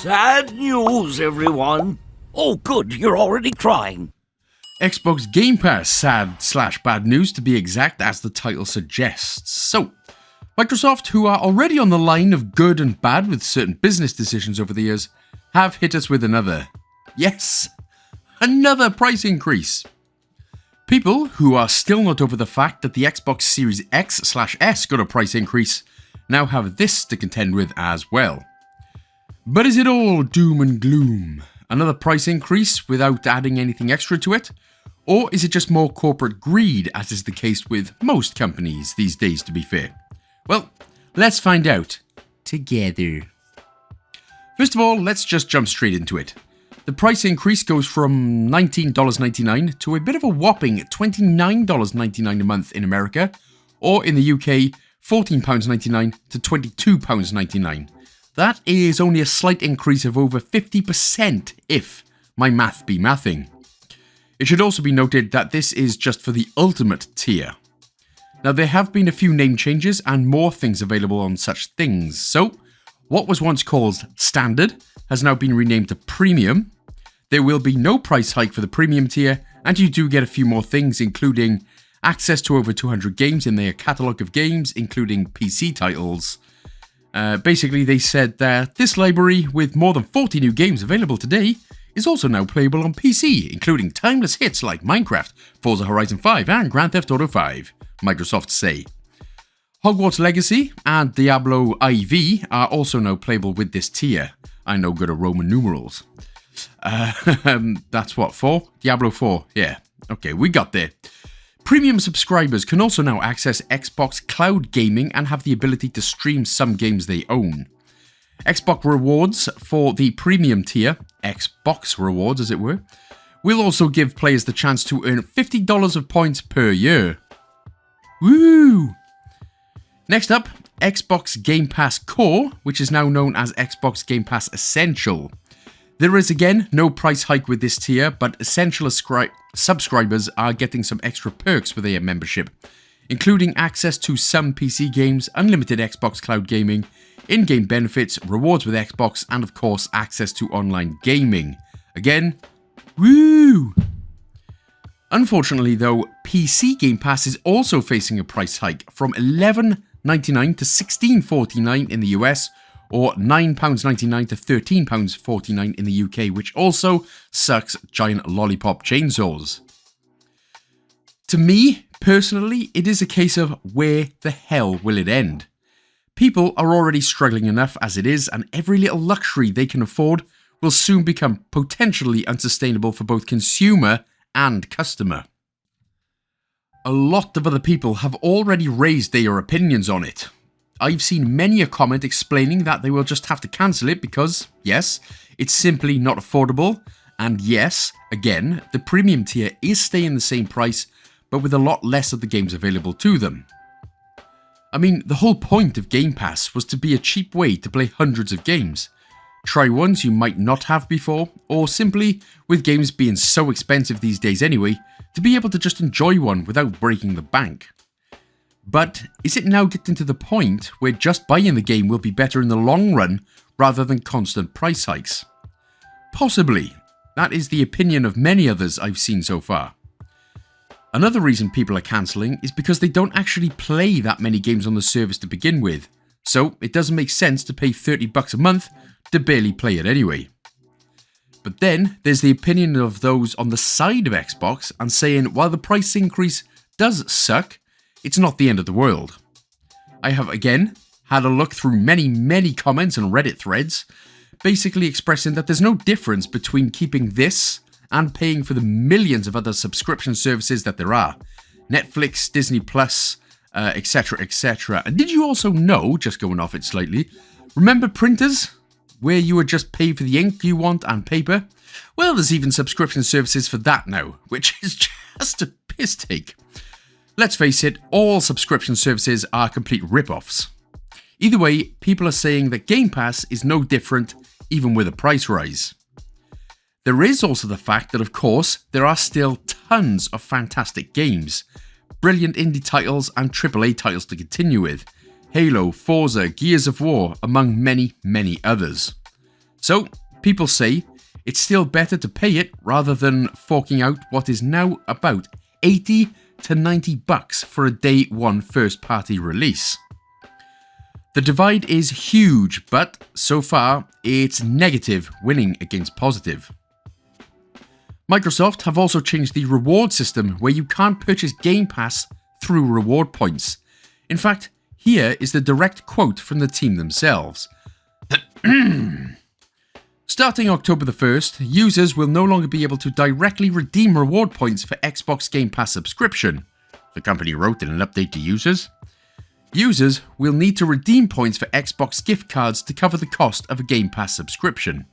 Sad news, everyone. Oh, good, you're already crying. Xbox Game Pass, sad/bad news to be exact, as the title suggests. So, Microsoft, who are already on the line of good and bad with certain business decisions over the years, have hit us with another price increase. People who are still not over the fact that the Xbox Series X/S got a price increase now have this to contend with as well. But is it all doom and gloom? Another price increase without adding anything extra to it? Or is it just more corporate greed, as is the case with most companies these days, to be fair? Well, let's find out together. First of all, let's just jump straight into it. The price increase goes from $19.99 to a bit of a whopping $29.99 a month in America, or in the UK, £14.99 to £22.99. That is only a slight increase of over 50% if my math be mathing. It should also be noted that this is just for the ultimate tier. Now, there have been a few name changes and more things available on such things. So, what was once called Standard has now been renamed to Premium. There will be no price hike for the Premium tier, and you do get a few more things, including access to over 200 games in their catalogue of games, including PC titles. Basically, they said that this library, with more than 40 new games available today, is also now playable on PC, including timeless hits like Minecraft, Forza Horizon 5, and Grand Theft Auto 5, Microsoft say. Hogwarts Legacy and Diablo IV are also now playable with this tier. I know good at Roman numerals. That's what, 4? Diablo 4, yeah. Okay, we got there. Premium subscribers can also now access Xbox Cloud Gaming and have the ability to stream some games they own. Xbox Rewards for the Premium tier, Xbox Rewards as it were, will also give players the chance to earn $50 of points per year. Woo! Next up, Xbox Game Pass Core, which is now known as Xbox Game Pass Essential. There is again no price hike with this tier, but Essential subscribers are getting some extra perks with their membership, including access to some PC games, unlimited Xbox Cloud Gaming, in-game benefits, rewards with Xbox, and of course access to online gaming. Again, woo! Unfortunately though, PC Game Pass is also facing a price hike from $11.99 to $16.49 in the US, or £9.99 to £13.49 in the UK, which also sucks giant lollipop chainsaws. To me, personally, it is a case of where the hell will it end? People are already struggling enough as it is, and every little luxury they can afford will soon become potentially unsustainable for both consumer and customer. A lot of other people have already raised their opinions on it. I've seen many a comment explaining that they will just have to cancel it because, yes, it's simply not affordable, and yes, again, the premium tier is staying the same price, but with a lot less of the games available to them. I mean, the whole point of Game Pass was to be a cheap way to play hundreds of games. Try ones you might not have before, or simply, with games being so expensive these days anyway, to be able to just enjoy one without breaking the bank. But is it now getting to the point where just buying the game will be better in the long run rather than constant price hikes? Possibly. That is the opinion of many others I've seen so far. Another reason people are cancelling is because they don't actually play that many games on the service to begin with, so it doesn't make sense to pay $30 a month to barely play it anyway. But then there's the opinion of those on the side of Xbox and saying while the price increase does suck, it's not the end of the world. I have again had a look through many comments and Reddit threads, basically expressing that there's no difference between keeping this and paying for the millions of other subscription services that there are. Netflix, Disney Plus, etc, etc. And did you also know, just going off it slightly, remember printers? Where you would just pay for the ink you want and paper? Well, there's even subscription services for that now, which is just a piss take. Let's face it, all subscription services are complete rip-offs. Either way, people are saying that Game Pass is no different, even with a price rise. There is also the fact that, of course, there are still tons of fantastic games, brilliant indie titles and AAA titles to continue with, Halo, Forza, Gears of War, among many others. So, people say it's still better to pay it rather than forking out what is now about 80 to 90 bucks for a day one first party release. The divide is huge, but so far it's negative winning against positive. Microsoft have also changed the reward system where you can't purchase Game Pass through reward points. In fact, here is the direct quote from the team themselves. Starting October the 1st, users will no longer be able to directly redeem reward points for Xbox Game Pass subscription, the company wrote in an update to users. Users will need to redeem points for Xbox gift cards to cover the cost of a Game Pass subscription.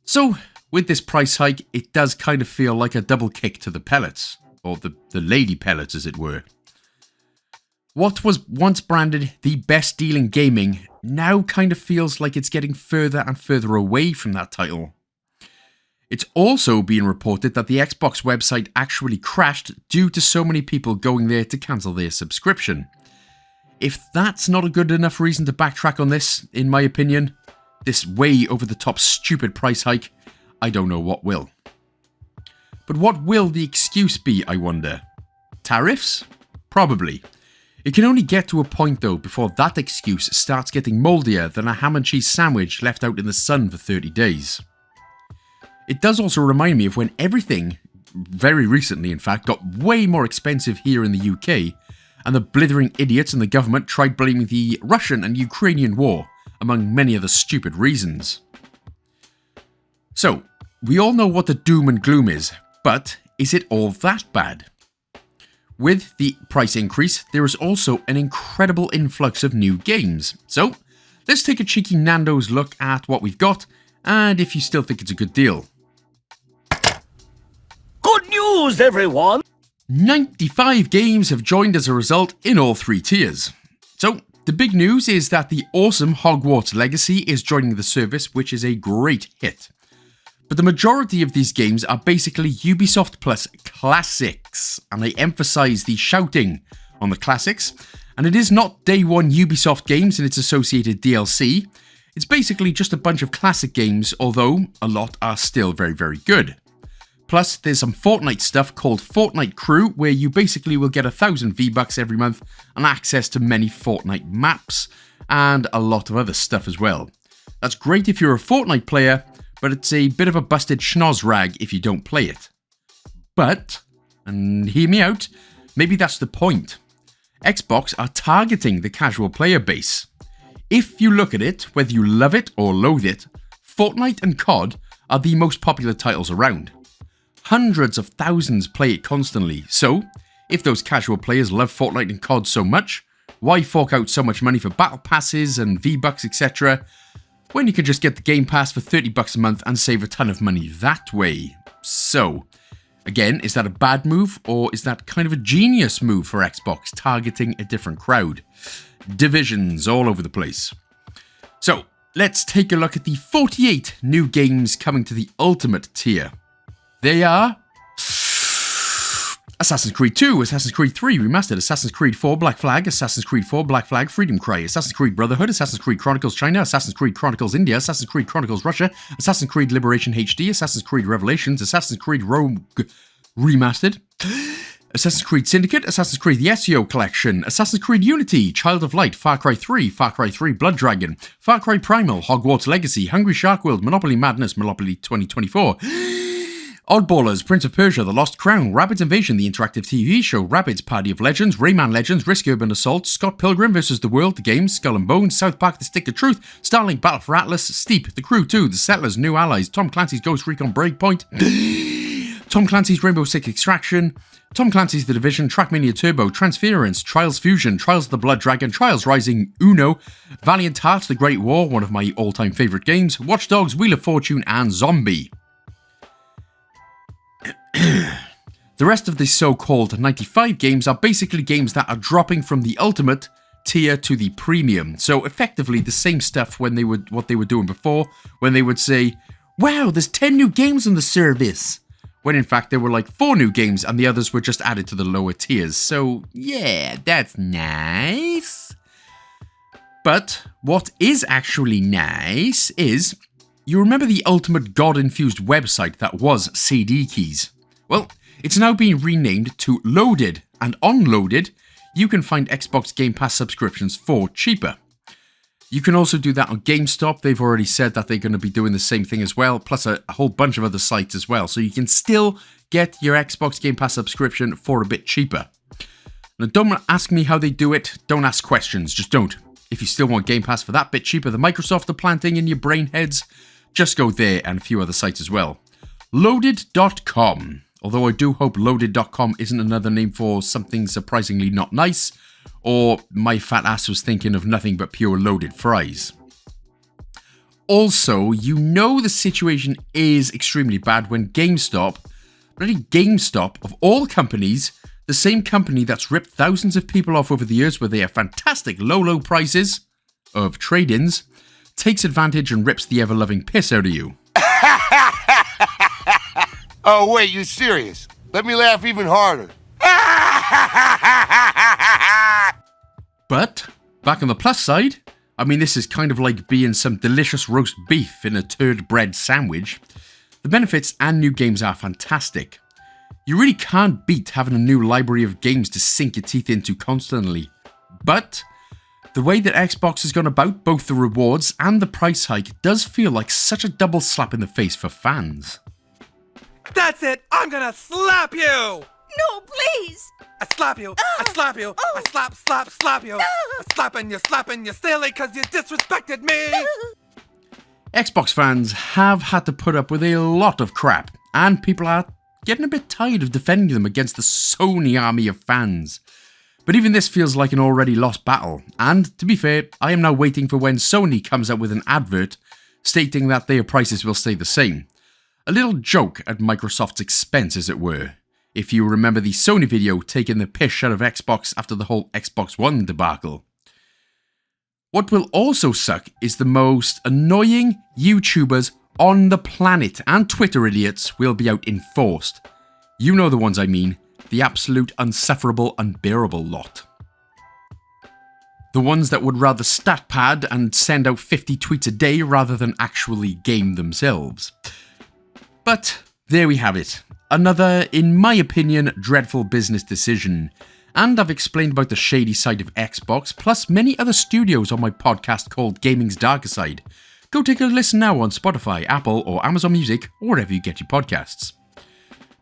So, with this price hike, it does kind of feel like a double kick to the pellets, or the lady pellets as it were. What was once branded the best deal in gaming now kind of feels like it's getting further and further away from that title. It's also being reported that the Xbox website actually crashed due to so many people going there to cancel their subscription. If that's not a good enough reason to backtrack on this, in my opinion, this way over the top stupid price hike, I don't know what will. But what will the excuse be, I wonder? Tariffs? Probably. It can only get to a point though before that excuse starts getting mouldier than a ham and cheese sandwich left out in the sun for 30 days. It does also remind me of when everything, very recently in fact, got way more expensive here in the UK, and the blithering idiots in the government tried blaming the Russian and Ukrainian war, among many other stupid reasons. So, we all know what the doom and gloom is, but is it all that bad? With the price increase, there is also an incredible influx of new games. So, let's take a cheeky Nando's look at what we've got, and if you still think it's a good deal. Good news, everyone! 95 games have joined as a result in all three tiers. So, the big news is that the awesome Hogwarts Legacy is joining the service, which is a great hit. But the majority of these games are basically Ubisoft Plus classics, and I emphasize the shouting on the classics, and it is not day one Ubisoft games and its associated DLC. It's basically just a bunch of classic games, although a lot are still very, very good. Plus, there's some Fortnite stuff called Fortnite Crew, where you basically will get 1,000 V-Bucks every month and access to many Fortnite maps, and a lot of other stuff as well. That's great if you're a Fortnite player, but it's a bit of a busted schnoz rag if you don't play it. But, and hear me out, maybe that's the point. Xbox are targeting the casual player base. If you look at it, whether you love it or loathe it, Fortnite and COD are the most popular titles around. Hundreds of thousands play it constantly, so if those casual players love Fortnite and COD so much, why fork out so much money for battle passes and V-Bucks, etc., when you can just get the Game Pass for 30 bucks a month and save a ton of money that way? So, again, is that a bad move, or is that kind of a genius move for Xbox, targeting a different crowd? Divisions all over the place. So, let's take a look at the 48 new games coming to the Ultimate tier. They are Assassin's Creed 2, Assassin's Creed 3 Remastered, Assassin's Creed 4 Black Flag, Assassin's Creed 4 Black Flag Freedom Cry, Assassin's Creed Brotherhood, Assassin's Creed Chronicles China, Assassin's Creed Chronicles India, Assassin's Creed Chronicles Russia, Assassin's Creed Liberation HD, Assassin's Creed Revelations, Assassin's Creed Rogue Remastered, Assassin's Creed Syndicate, Assassin's Creed The SEO Collection, Assassin's Creed Unity, Child of Light, Far Cry 3, Far Cry 3 Blood Dragon, Far Cry Primal, Hogwarts Legacy, Hungry Shark World, Monopoly Madness, Monopoly 2024, Oddballers, Prince of Persia, The Lost Crown, Rabbids Invasion, the interactive TV show, Rabbids, Party of Legends, Rayman Legends, Risk Urban Assault, Scott Pilgrim vs. The World, The Game, Skull and Bones, South Park, The Stick of Truth, Starlink Battle for Atlas, Steep, The Crew 2, The Settlers, New Allies, Tom Clancy's Ghost Recon Breakpoint, Tom Clancy's Rainbow Six Extraction, Tom Clancy's The Division, Trackmania Turbo, Transference, Trials Fusion, Trials of the Blood Dragon, Trials Rising, Uno, Valiant Hearts, The Great War, one of my all-time favourite games, Watch Dogs, Wheel of Fortune, and Zombie. The rest of the so-called 95 games are basically games that are dropping from the Ultimate tier to the Premium. So effectively the same stuff what they were doing before, when they would say, wow, there's 10 new games on the service. When in fact there were like 4 new games and the others were just added to the lower tiers. So yeah, that's nice. But what is actually nice is you remember the ultimate God-infused website that was CD Keys? Well, it's now been renamed to Loaded, and on Loaded, you can find Xbox Game Pass subscriptions for cheaper. You can also do that on GameStop. They've already said that they're going to be doing the same thing as well, plus a whole bunch of other sites as well. So you can still get your Xbox Game Pass subscription for a bit cheaper. Now, don't ask me how they do it. Don't ask questions. Just don't. If you still want Game Pass for that bit cheaper than Microsoft are planting in your brain heads, just go there and a few other sites as well. Loaded.com. Although I do hope Loaded.com isn't another name for something surprisingly not nice, or my fat ass was thinking of nothing but pure loaded fries. Also, you know the situation is extremely bad when GameStop, bloody GameStop of all companies, the same company that's ripped thousands of people off over the years with their fantastic low prices of trade-ins, takes advantage and rips the ever-loving piss out of you. Oh, wait, you serious? Let me laugh even harder. But, back on the plus side, I mean, this is kind of like being some delicious roast beef in a turd bread sandwich. The benefits and new games are fantastic. You really can't beat having a new library of games to sink your teeth into constantly. But the way that Xbox has gone about both the rewards and the price hike does feel like such a double slap in the face for fans. That's it! I'm gonna slap you! No, please! I slap you! I slap you! I slap you! I slapping you silly cause you disrespected me! Xbox fans have had to put up with a lot of crap, and people are getting a bit tired of defending them against the Sony army of fans. But even this feels like an already lost battle, and to be fair, I am now waiting for when Sony comes out with an advert stating that their prices will stay the same. A little joke at Microsoft's expense, as it were, if you remember the Sony video taking the piss out of Xbox after the whole Xbox One debacle. What will also suck is the most annoying YouTubers on the planet and Twitter idiots will be out in Forced. You know the ones I mean, the absolute unsufferable, unbearable lot. The ones that would rather stat pad and send out 50 tweets a day rather than actually game themselves. But there we have it. Another, in my opinion, dreadful business decision. And I've explained about the shady side of Xbox, plus many other studios on my podcast called Gaming's Darker Side. Go take a listen now on Spotify, Apple, or Amazon Music, or wherever you get your podcasts.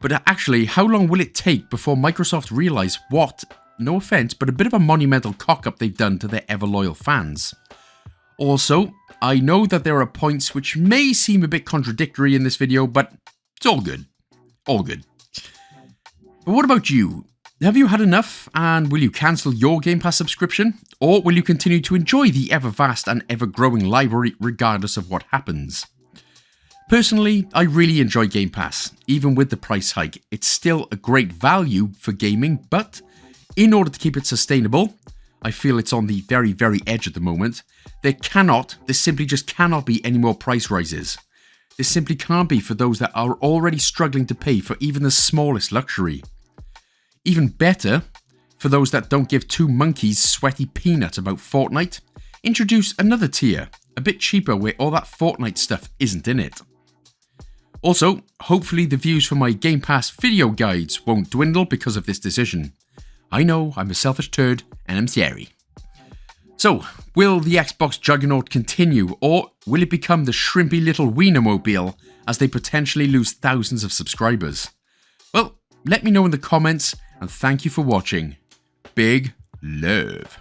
But actually, how long will it take before Microsoft realise what, no offence, but a bit of a monumental cock-up they've done to their ever-loyal fans? Also, I know that there are points which may seem a bit contradictory in this video, but it's all good. All good. But what about you? Have you had enough, and will you cancel your Game Pass subscription? Or will you continue to enjoy the ever-vast and ever-growing library regardless of what happens? Personally, I really enjoy Game Pass. Even with the price hike, it's still a great value for gaming, but in order to keep it sustainable, I feel it's on the very, very edge at the moment. There simply just cannot be any more price rises. There simply can't be for those that are already struggling to pay for even the smallest luxury. Even better, for those that don't give two monkeys sweaty peanuts about Fortnite, introduce another tier, a bit cheaper where all that Fortnite stuff isn't in it. Also, hopefully the views for my Game Pass video guides won't dwindle because of this decision. I know, I'm a selfish turd, and I'm sorry. So, will the Xbox juggernaut continue, or will it become the shrimpy little Wienermobile as they potentially lose thousands of subscribers? Well, let me know in the comments, and thank you for watching. Big love.